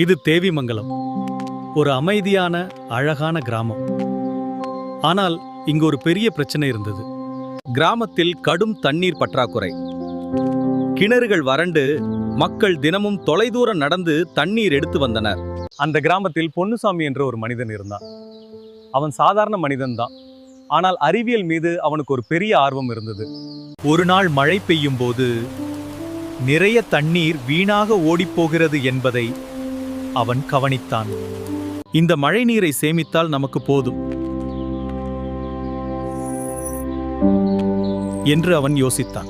இது தேவிமங்கலம், ஒரு அமைதியான அழகான கிராமம். ஆனால் இங்கு ஒரு பெரிய பிரச்சனை இருந்தது. கிராமத்தில் கடும் தண்ணீர் பற்றாக்குறை. கிணறுகள் வறண்டு மக்கள் தினமும் தொலைதூரம் நடந்து தண்ணீர் எடுத்து வந்தனர். அந்த கிராமத்தில் பொன்னுசாமி என்ற ஒரு மனிதன் இருந்தான். அவன் சாதாரண மனிதன்தான். ஆனால் அறிவியல் மீது அவனுக்கு ஒரு பெரிய ஆர்வம் இருந்தது. ஒரு நாள் மழை பெய்யும் போது நிறைய தண்ணீர் வீணாக ஓடிப்போகிறது என்பதை அவன் கவனித்தான். இந்த மழை நீரை சேமித்தால் நமக்கு போதும் என்று அவன் யோசித்தான்.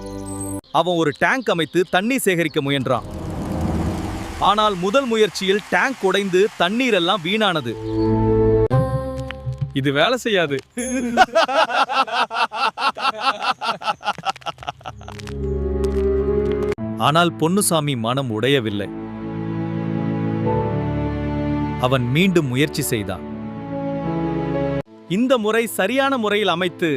அவன் ஒரு டேங்க் அமைத்து தண்ணீர் சேகரிக்க முயன்றான். ஆனால் முதல் முயற்சியில் டேங்க் உடைந்து தண்ணீர் எல்லாம் வீணானது. இது வேலை செய்யாது. ஆனால் பொன்னுசாமி மனம் உடையவில்லை. அவன் மீண்டும் முயற்சி செய்தான். இந்த முறை சரியான முறையில் அமைத்து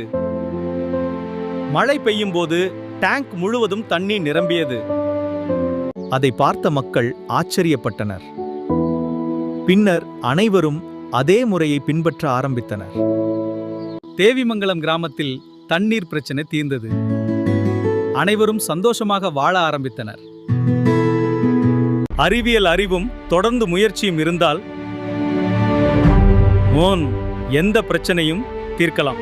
மழை பெய்யும் போது டேங்க் முழுவதும் தண்ணீர் நிரம்பியது. அதை பார்த்த மக்கள் ஆச்சரியப்பட்டனர். பின்னர் அனைவரும் அதே முறையை பின்பற்ற ஆரம்பித்தனர். தேவிமங்கலம் கிராமத்தில் தண்ணீர் பிரச்சனை தீர்ந்தது. அனைவரும் சந்தோஷமாக வாழ ஆரம்பித்தனர். அறிவியல் அறிவும் தொடர்ந்து முயற்சியும் இருந்தால் எந்த பிரச்சனையும் தீர்க்கலாம்.